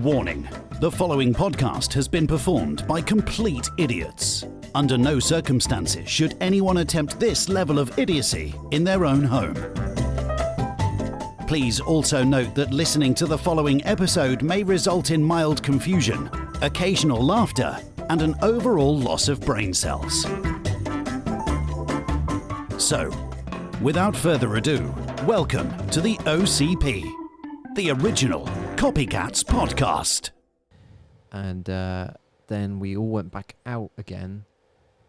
Warning: the following podcast has been performed by complete idiots. Under no circumstances should anyone attempt this level of idiocy in their own home. Please also note that listening to the following episode may result in mild confusion, occasional laughter, and an overall loss of brain cells. So, without further ado, welcome to the OCP, the original Copycats podcast. And then we all went back out again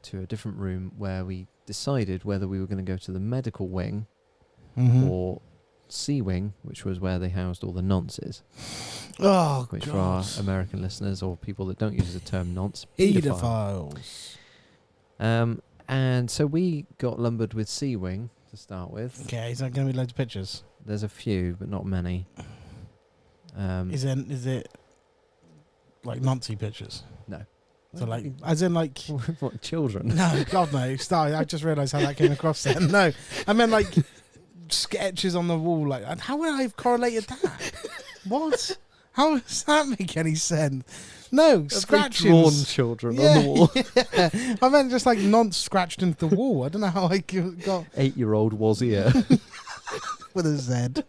to a different room where we decided whether we were going to go to the medical wing or C wing, which was where they housed all the nonces. Oh, which God. for our American listeners or people that don't use the term nonce, paedophiles. And so we got lumbered with C wing to start with. Okay, is that going to be loads of pictures? There's a few, but not many. Is it like Nazi pictures? No. So like, as in like... What, children? No, God no. Sorry, I just realised how that came across then. No, I meant like sketches on the wall. Like, how would I have correlated that? What? How does that make any sense? No, scratches. Drawn children on the wall. Yeah. I meant just like nonce scratched into the wall. I don't know how I got... 8-year-old was here. With a Z.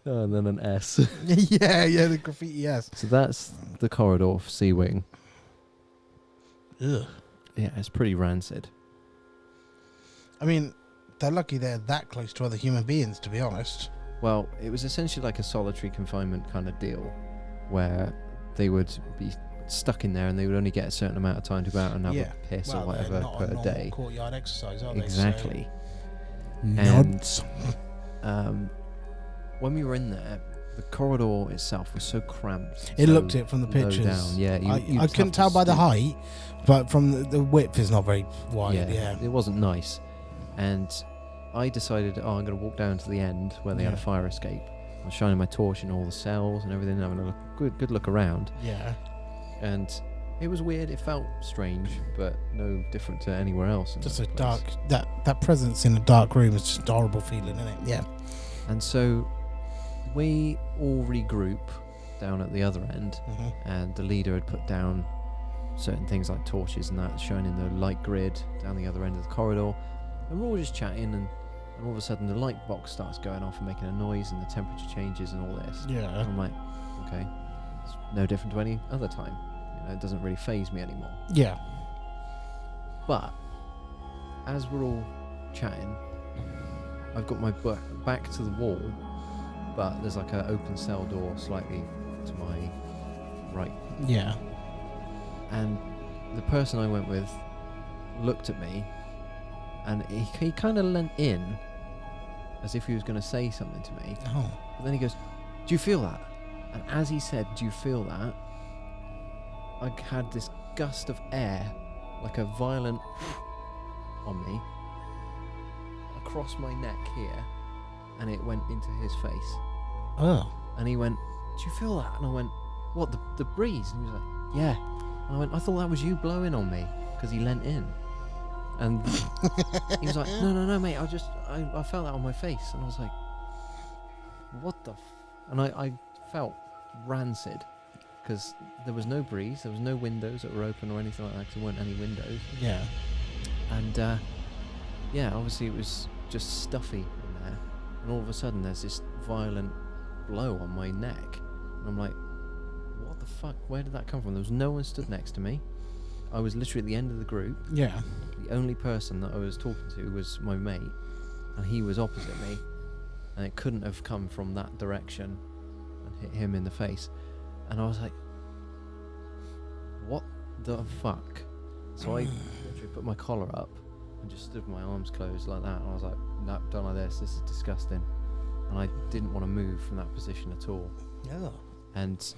And then an S. yeah, the graffiti S. So that's the corridor for C wing. Ugh. Yeah, it's pretty rancid. I mean, they're lucky they're that close to other human beings, to be honest. Well, it was essentially like a solitary confinement kind of deal where they would be stuck in there and they would only get a certain amount of time to go out and have a piss or whatever per day. Courtyard exercise, are Exactly. Nods. And when we were in there, the corridor itself was so cramped. It so looked it from the low pictures. down. Yeah, I couldn't tell by the height, but from the width is not very wide. Yeah. It wasn't nice. And I decided, I'm going to walk down to the end where they had a fire escape. I was shining my torch in all the cells and everything, having a good look around. Yeah. And it was weird. It felt strange, but no different to anywhere else. Just a dark... That presence in a dark room is just a horrible feeling, isn't it? Yeah. And so we all regroup down at the other end, and the leader had put down certain things like torches and that, shining the light grid down the other end of the corridor. And we're all just chatting, and all of a sudden the light box starts going off and making a noise, and the temperature changes and all this. Yeah. And I'm like, okay, it's no different to any other time. You know, it doesn't really faze me anymore. Yeah. But as we're all chatting, I've got my back to the wall, but there's like an open cell door slightly to my right. Yeah. And the person I went with looked at me, and he kind of leant in as if he was going to say something to me. Oh. But then he goes, "Do you feel that?" And as he said, "Do you feel that?" I had this gust of air, like a violent on me, across my neck here, and it went into his face. Oh. And he went, "Do you feel that?" And I went, "What, the breeze?" And he was like, "Yeah." And I went, "I thought that was you blowing on me," because he leant in. And he was like, no, mate, I felt that on my face. And I was like, what the And I felt rancid, because there was no breeze, there was no windows that were open or anything like that, because there weren't any windows. Yeah. And obviously it was just stuffy in there. And all of a sudden there's this violent blow on my neck. And I'm like, what the fuck? Where did that come from? There was no one stood next to me. I was literally at the end of the group. Yeah. The only person that I was talking to was my mate, and he was opposite me, and it couldn't have come from that direction and hit him in the face. And I was like, what the fuck? So I literally put my collar up and just stood with my arms closed like that, and I was like, no, don't like this is disgusting. And I didn't want to move from that position at all. Yeah. And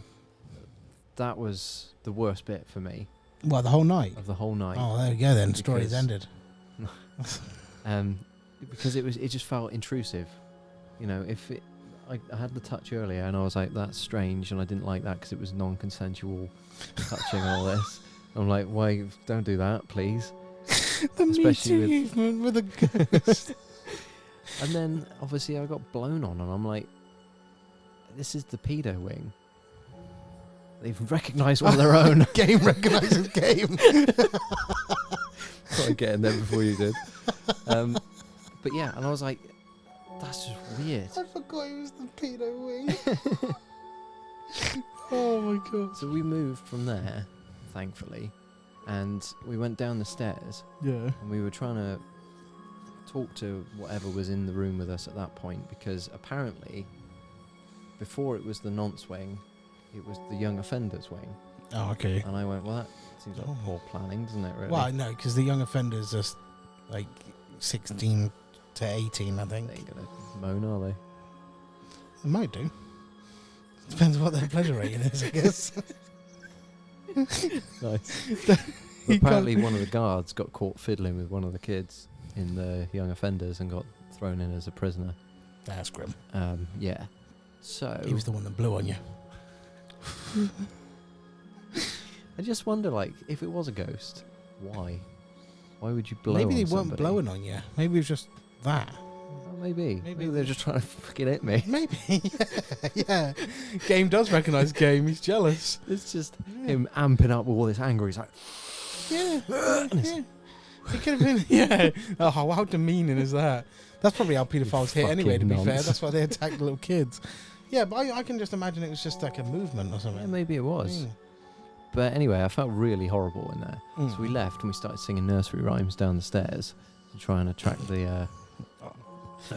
that was the worst bit for me. What, the whole night? Of the whole night. Oh, there we go then. Story's ended. Because it just felt intrusive. You know, I had the touch earlier and I was like, that's strange, and I didn't like that because it was non-consensual touching and all this. I'm like, why? Don't do that, please. Especially with a ghost. And then obviously I got blown on, and I'm like, this is the pedo wing. They've recognised one of their own. Game recognises game. Try getting there before you did. But yeah, and I was like, that's just weird. I forgot it was the pedo wing. Oh my god. So we moved from there, thankfully, and we went down the stairs, Yeah. and we were trying to talk to whatever was in the room with us at that point, because apparently, before it was the nonce wing, it was the young offenders wing. Oh, okay. And I went, well, that seems like poor planning, doesn't it, really? Well, no, because the young offenders are like 16 to 18, I think. They ain't gonna moan, are they? They might do. Depends what their pleasure rating is, I guess. Nice. But apparently one of the guards got caught fiddling with one of the kids in the young offenders and got thrown in as a prisoner. That's grim. Yeah. So He was the one that blew on you. I just wonder, like, if it was a ghost, why? Why would you blow Maybe on they weren't somebody? blowing on you. Maybe it was just that. Well, maybe they're just trying to fucking hit me. Maybe. Yeah. Game does recognise game. He's jealous. It's just him amping up all this anger. He's like, Yeah. Yeah. It could have been. Yeah. Oh, how demeaning is that? That's probably how paedophiles hit anyway, to be fair. nonce. That's why they attack the little kids. Yeah, but I can just imagine it was just like a movement or something. yeah, maybe it was. Mm. But anyway, I felt really horrible in there. So we left and we started singing nursery rhymes down the stairs to try and attract the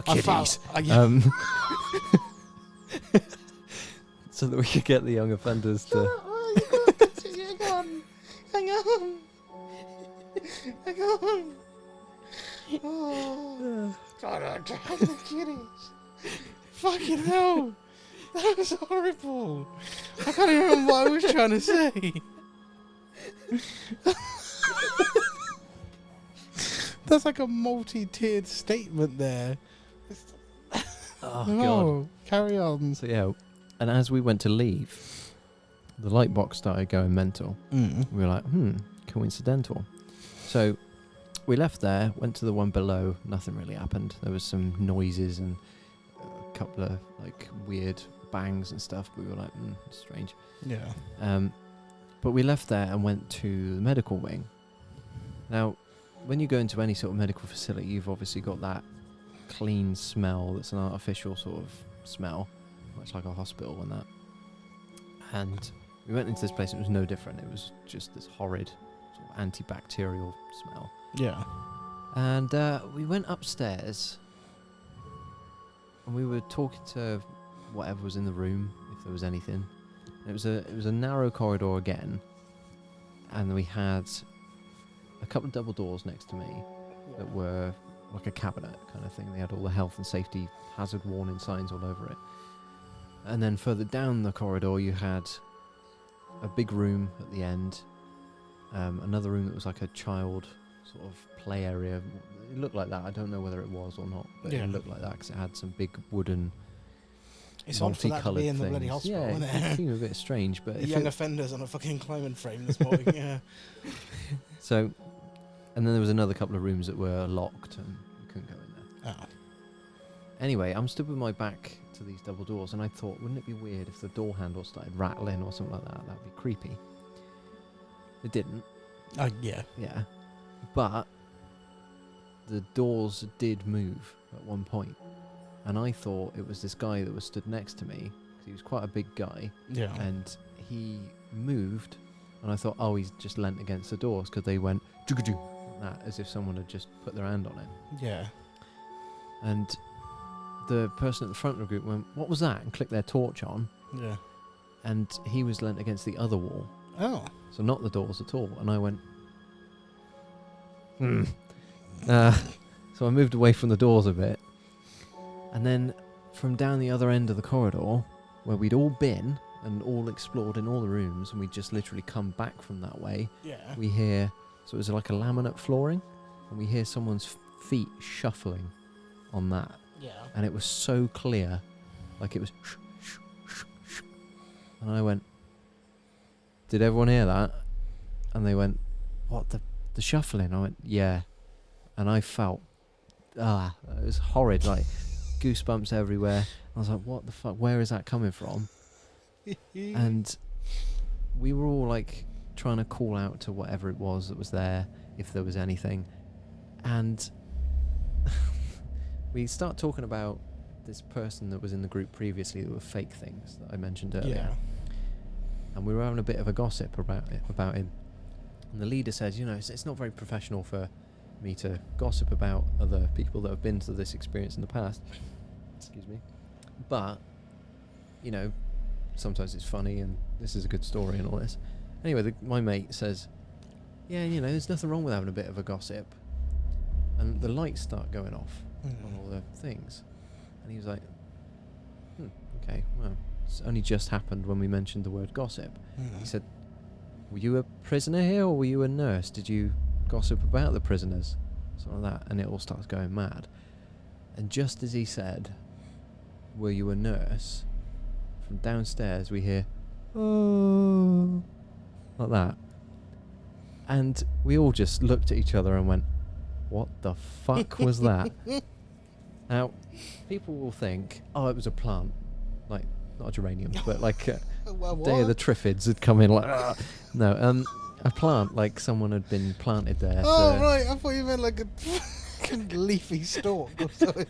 kiddies. Yeah. So that we could get the young offenders to... Hang on. Hang on. Oh. God, I'm trying the kiddies. Fucking hell. That was horrible. I can't even remember what I was trying to say. That's like a multi-tiered statement there. Oh, God. No, carry on. So, yeah. And as we went to leave, the light box started going mental. We were like, coincidental. So we left there, went to the one below. Nothing really happened. There was some noises and a couple of like weird bangs and stuff. But we were like, strange. Yeah. But we left there and went to the medical wing. Now, when you go into any sort of medical facility, you've obviously got that clean smell that's an artificial sort of smell, much like a hospital and that. And we went into this place, it was no different. It was just this horrid sort of antibacterial smell. Yeah. And we went upstairs and we were talking to whatever was in the room, if there was anything. It was a narrow corridor again, and we had a couple of double doors next to me that were like a cabinet kind of thing. They had all the health and safety hazard warning signs all over it. And then further down the corridor you had a big room at the end, another room that was like a child sort of play area. It looked like that. I don't know whether it was or not, but Yeah. it looked like that because it had some big wooden It's odd for that to be in the bloody things. hospital, Yeah, isn't it it? seemed a bit strange, but The if young it- offenders on a fucking climbing frame this morning, yeah. so, and then there was another couple of rooms that were locked and you couldn't go in there. Oh. Anyway, I'm stood with my back to these double doors, and I thought, wouldn't it be weird if the door handle started rattling or something like that? That would be creepy. It didn't. Yeah. Yeah, but the doors did move at one point, and I thought it was this guy that was stood next to me. He was quite a big guy, Yeah. and he moved, and I thought, oh, he's just leant against the doors because they went "Jugga-jug," like that, as if someone had just put their hand on it. Yeah. And the person at the front of the group went, "What was that?" and clicked their torch on, Yeah. and he was leant against the other wall, Oh. so not the doors at all. And I went, so I moved away from the doors a bit, and then from down the other end of the corridor, where we'd all been and all explored in all the rooms, and we'd just literally come back from that way, Yeah. we hear, so it was like a laminate flooring, and we hear someone's feet shuffling on that, Yeah. and it was so clear, like it was shh, shh, shh, shh. And I went, did everyone hear that? And they went, what, the shuffling? I went, yeah. And I felt, it was horrid, like goosebumps everywhere. I was like, what the fuck, where is that coming from? And we were all like trying to call out to whatever it was that was there, if there was anything, and we start talking about this person that was in the group previously that were fake things that I mentioned earlier. Yeah. And we were having a bit of a gossip about him. And the leader says, it's not very professional for me to gossip about other people that have been to this experience in the past. Excuse me. But, sometimes it's funny and this is a good story and all this. Anyway, my mate says, yeah, there's nothing wrong with having a bit of a gossip. And the lights start going off on all the things. And he was like, okay, well, it's only just happened when we mentioned the word gossip. He said, were you a prisoner here or were you a nurse? Did you gossip about the prisoners? Something like that. And it all starts going mad. And just as he said, were you a nurse? From downstairs we hear, oh, like that. And we all just looked at each other and went, what the fuck was that? Now, people will think, oh, it was a plant. Like, not a geranium, but like Well, Day of the Triffids had come in like, "Ah." No, a plant, like someone had been planted there. Oh, right. I thought you meant like a fucking leafy stalk or something.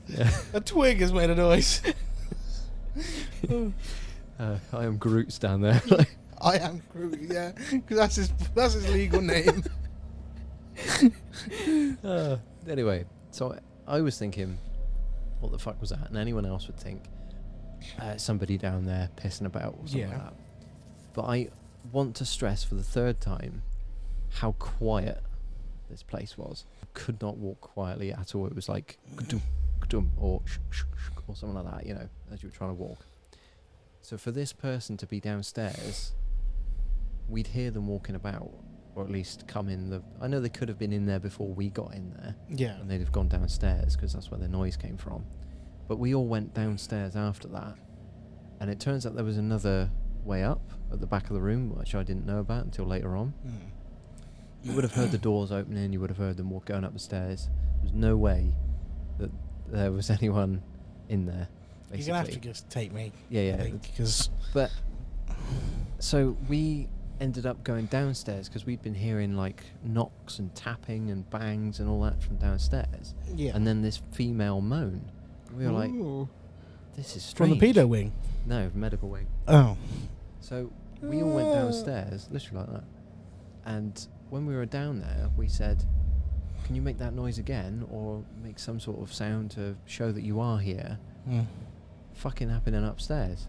Yeah. A twig has made a noise. I am Groot's down there. I am Groot, yeah. Because that's his legal name. Anyway, so I was thinking, what the fuck was that? And anyone else would think, somebody down there pissing about or something like that. But I want to stress for the third time how quiet this place was. I could not walk quietly at all. It was like ka-dum, ka-dum, or sh sh sh or something like that, as you were trying to walk. So for this person to be downstairs, we'd hear them walking about, or at least come in I know they could have been in there before we got in there. Yeah. And they'd have gone downstairs because that's where the noise came from. But we all went downstairs after that. And it turns out there was another way up at the back of the room, which I didn't know about until later on. You would have heard the doors opening, you would have heard them going up the stairs. There was no way that there was anyone in there, basically. You're going to have to just take me. Yeah. Because But, so we ended up going downstairs because we'd been hearing like knocks and tapping and bangs and all that from downstairs. Yeah. And then this female moan. We were like, this is strange. From the pedo wing? No, medical wing. Oh. So we all went downstairs, literally like that. And when we were down there, we said, can you make that noise again or make some sort of sound to show that you are here? Fucking happening upstairs.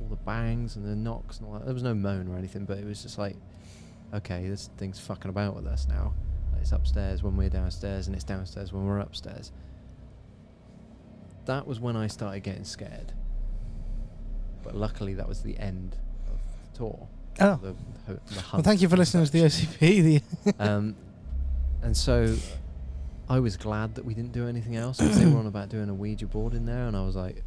All the bangs and the knocks and all that. There was no moan or anything, but it was just like, okay, this thing's fucking about with us now. Like, it's upstairs when we're downstairs and it's downstairs when we're upstairs. That was when I started getting scared. But luckily that was the end of the tour. Oh. The hunt. Well, thank you for listening to the OCP. And so I was glad that we didn't do anything else because they were on about doing a Ouija board in there, and I was like,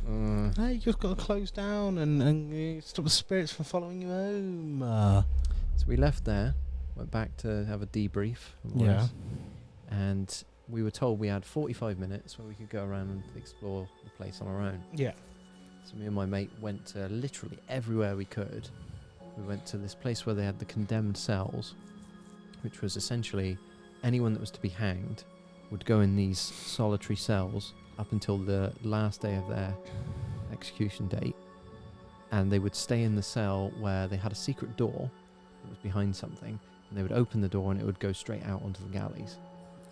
No, you just got to close down and stop the spirits from following you home. So we left there, went back to have a debrief. Yeah. And we were told we had 45 minutes where we could go around and explore the place on our own. Yeah. So me and my mate went to literally everywhere we could. We went to this place where they had the condemned cells, which was essentially anyone that was to be hanged would go in these solitary cells up until the last day of their execution date, and they would stay in the cell where they had a secret door that was behind something, and they would open the door and it would go straight out onto the galleys.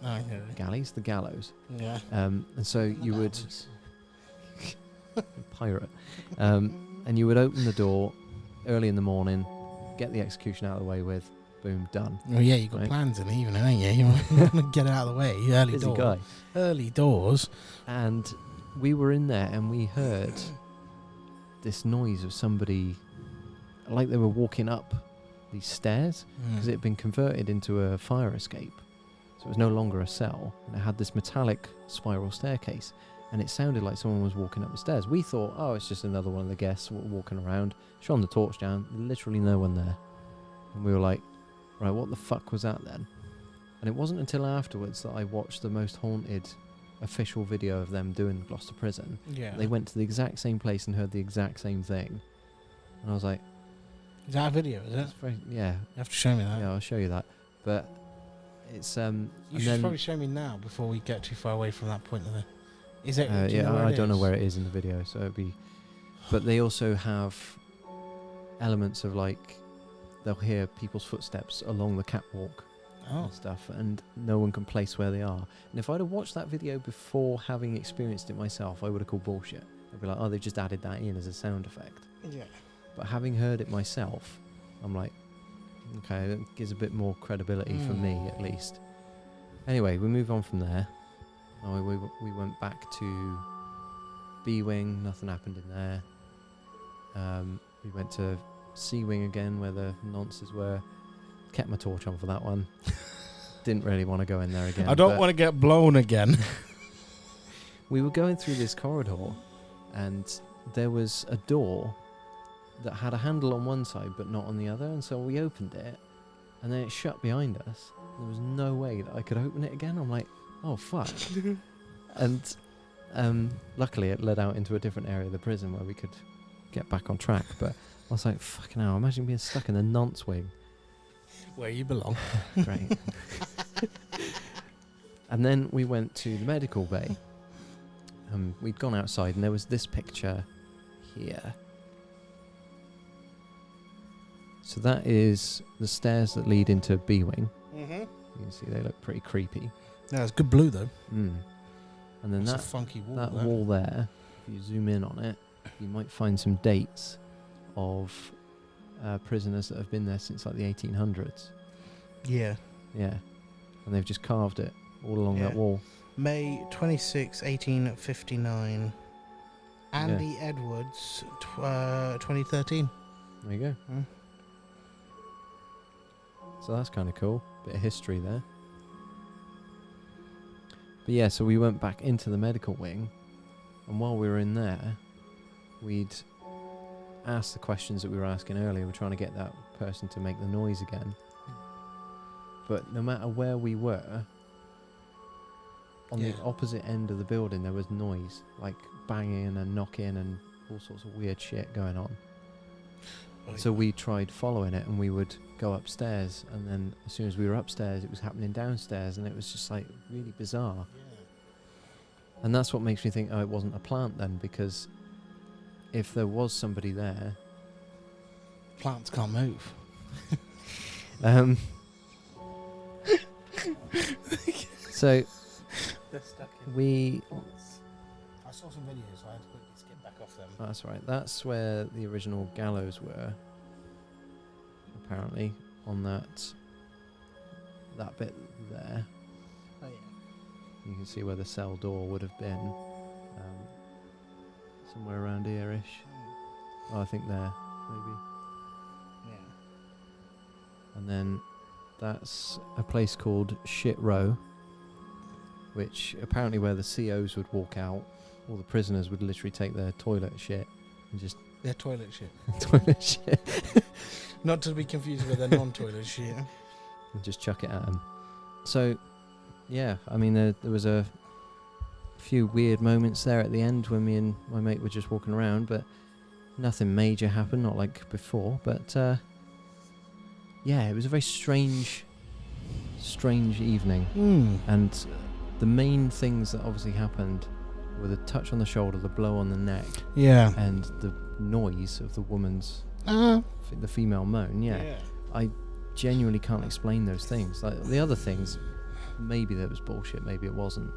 Oh, yeah. Galleys? The gallows. Yeah. And so you would... pirate. And you would open the door early in the morning, get the execution out of the way with, boom, done. Oh, yeah, you got Right. plans in even, ain't you? You want to get it out of the way. Early Busy doors. guy. Early doors. And we were in there and we heard this noise of somebody, like they were walking up these stairs, because it had been converted into a fire escape. So it was no longer a cell, and it had this metallic spiral staircase, and it sounded like someone was walking up the stairs. We thought, oh, it's just another one of the guests walking around. Shone the torch down, literally no one there. And we were like, right, what the fuck was that then? And it wasn't until afterwards that I watched the most haunted official video of them doing Gloucester Prison. Yeah. They went to the exact same place and heard the exact same thing. And I was like, Is that a video? Is it? it's very, yeah, You have to show me that. yeah, I'll show you that. But it's You and should then probably show me now before we get too far away from that point of the. Is it? Do you yeah, know where I it don't know is? where it is in the video, so it'd be. But they also have elements of like they'll hear people's footsteps along the catwalk Oh. and stuff, and no one can place where they are. And if I'd have watched that video before having experienced it myself, I would have called bullshit. I'd be like, oh, they just added that in as a sound effect. Yeah. But having heard it myself, I'm like, okay, that gives a bit more credibility for me at least. Anyway, we move on from there. We went back to B Wing. Nothing happened in there. We went to C Wing again, where the nonces were. Kept my torch on for that one. Didn't really want to go in there again. I don't want to get blown again. We were going through this corridor, and there was a door that had a handle on one side but not on the other, and so we opened it, and then it shut behind us. There was no way that I could open it again. I'm like, oh fuck. And luckily it led out into a different area of the prison where we could get back on track. But I was like, fucking hell, imagine being stuck in the nonce wing. Where you belong. Great. And then we went to the medical bay. We'd gone outside, and there was this picture here. So that is the stairs that lead into B Wing. Mm-hmm. You can see they look pretty creepy. Yeah, it's good blue though. And then It's a that funky wall. that there. wall there, if you zoom in on it, you might find some dates of prisoners that have been there since like the 1800s. Yeah. Yeah. And they've just carved it all along that Yeah. wall. May 26, 1859. Andy Edwards, 2013. There you go. Mm. So that's kind of cool. Bit of history there. But yeah, so we went back into the medical wing, and while we were in there, we'd asked the questions that we were asking earlier. We're trying to get that person to make the noise again. But no matter where we were, on the opposite end of the building, there was noise, like banging and knocking and all sorts of weird shit going on. So we tried following it, and we would go upstairs, and then as soon as we were upstairs, it was happening downstairs, and it was just like really bizarre. And that's what makes me think, oh, it wasn't a plant then, because if there was somebody there, Plants can't move. So They're stuck in. I saw some videos, so I had to quickly skip back off them. that's right. That's where the original gallows were. Apparently, on that bit there, Oh yeah. you can see where the cell door would have been. Somewhere around here-ish. Oh, I think there, maybe. Yeah. And then that's a place called Shit Row, which apparently where the COs would walk out, all the prisoners would literally take their toilet shit and just They're toilet shit. toilet shit Not to be confused with their non-toilet shit. and just chuck it at them. So, yeah, I mean, there was a few weird moments there at the end when me and my mate were just walking around, but nothing major happened, not like before. But yeah, it was a very strange evening. And the main things that obviously happened were the touch on the shoulder, the blow on the neck, Yeah. and the noise of the woman's, the female moan. Yeah, I genuinely can't explain those things. Like the other things, maybe there was bullshit, maybe it wasn't.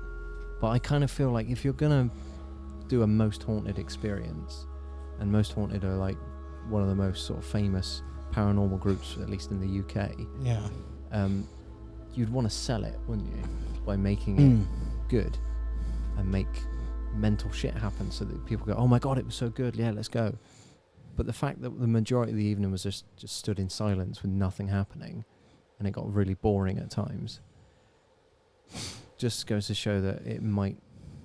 But I kind of feel like if you're gonna do a Most Haunted experience, and Most Haunted are like one of the most sort of famous paranormal groups, at least in the UK, Yeah. you'd want to sell it, wouldn't you? By making it good and make mental shit happen so that people go, oh my god, it was so good, yeah, let's go. But the fact that the majority of the evening was just stood in silence with nothing happening, and it got really boring at times, just goes to show that it might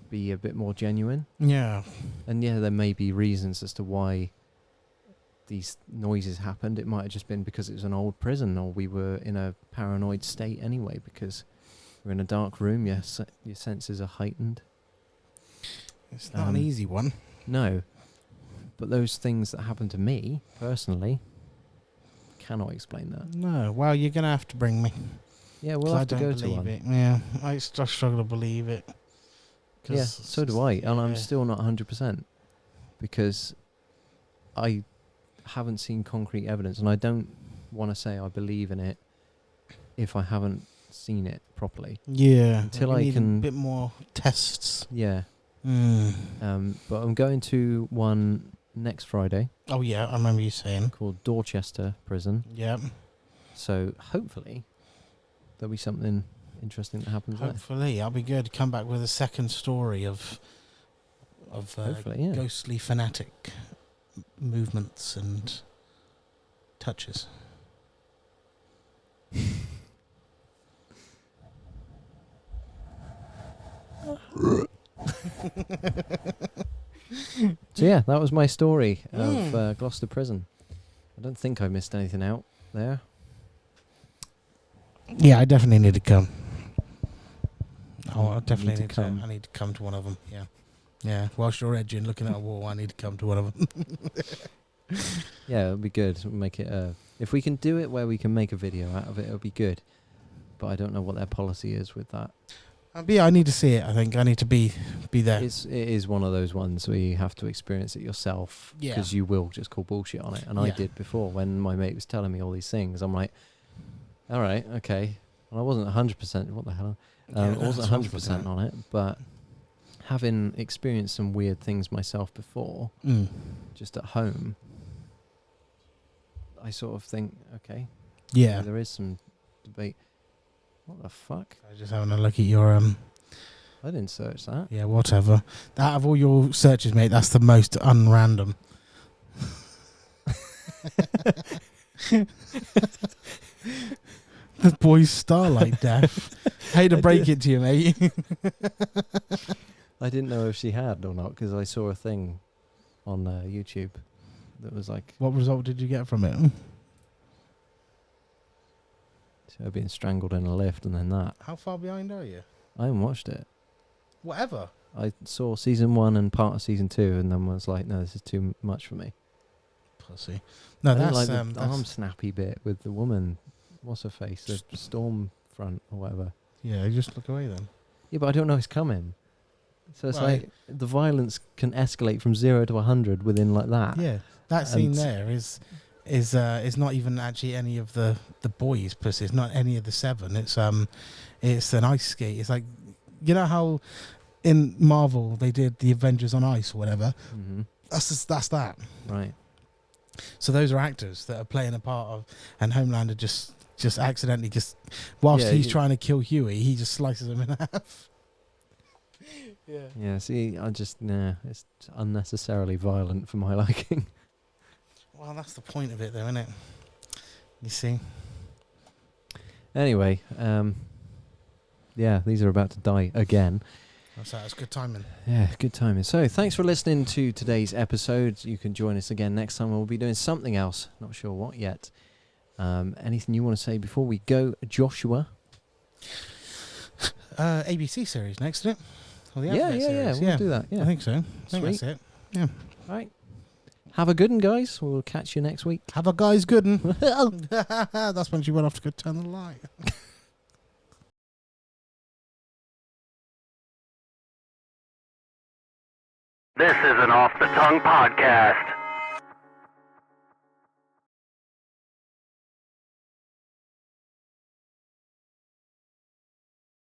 be a bit more genuine. Yeah. And yeah, there may be reasons as to why these noises happened. It might have just been because it was an old prison, or we were in a paranoid state anyway, because we're in a dark room, your senses are heightened. It's not an easy one. No. But those things that happen to me, personally, cannot explain that. No, well, you're going to have to bring me. Yeah, we'll 'Cause have to I go don't to believe one. it. Yeah, I struggle to believe it. Yeah, so do I. And I'm yeah. still not 100% because I haven't seen concrete evidence, and I don't want to say I believe in it if I haven't seen it properly. Yeah, Until we I need can- a bit more tests. Yeah. Mm. But I'm going to one next Friday Oh yeah, I remember you saying. called Dorchester Prison. Yeah. So hopefully there'll be something interesting that happens there. Hopefully, I'll be good. Come back with a second story of Hopefully, yeah. ghostly fanatic movements and touches. So yeah, that was my story of Gloucester Prison. I don't think I missed anything out there. Yeah, I definitely need to come. Oh, I You definitely need need to to. come. I need to come to one of them. Yeah, yeah. Whilst you're edging, looking at a wall, I need to come to one of them. Yeah, it'll be good. We'll make it. If we can do it where we can make a video out of it, it'll be good. But I don't know what their policy is with that. But yeah, I need to see it. I think I need to be there. It is one of those ones where you have to experience it yourself Yeah. because you will just call bullshit on it. And I Yeah. did before when my mate was telling me all these things. I'm like, all right, okay. Well, I wasn't 100%. What the hell? Yeah, I wasn't that's 100% 100%. on it, but having experienced some weird things myself before, just at home, I sort of think, okay, Yeah. there is some debate. What the fuck? I was just having a look at your I didn't search that. Yeah, whatever. Out of all your searches, mate, that's the most unrandom. The boy's Starlight Death. Hate to break it to you, mate. I didn't know if she had or not because I saw a thing on YouTube that was like What result did you get from it? her being strangled in a lift and then that. How far behind are you? I haven't watched it. Whatever. I saw season 1 and part of season 2 and then was like, no, this is too much for me. Pussy. No, I didn't that's like the arm snappy bit with the woman. What's her face? The storm front or whatever. Yeah, you just look away then. Yeah, but I don't know it's coming. So it's Right. like the violence can escalate from 0 to 100 within like that. Yeah, that scene And- there is not even actually any of the boys' pussy. It's not any of the 7. It's an ice skate. It's like, you know how in Marvel they did the Avengers on ice or whatever. Mm-hmm. That's that. Right. So those are actors that are playing a part of, and Homelander just accidentally whilst Yeah, he's he- trying to kill Huey, he just slices him in half. Yeah. Yeah, see, it's unnecessarily violent for my liking. Well, that's the point of it, though, isn't it? You see. Anyway, yeah, these are about to die again. That's good timing. Yeah, good timing. So, thanks for listening to today's episode. You can join us again next time. We'll be doing something else. Not sure what yet. Anything you want to say before we go, Joshua? ABC series next, isn't it? Or the Yeah. Alphabet series. We'll do that. Yeah. I think so. I think that's Sweet. it. Right. Have a good one, guys. We'll catch you next week. Have a guy's good one. That's when she went off to go turn the light. This is an Off the Tongue podcast.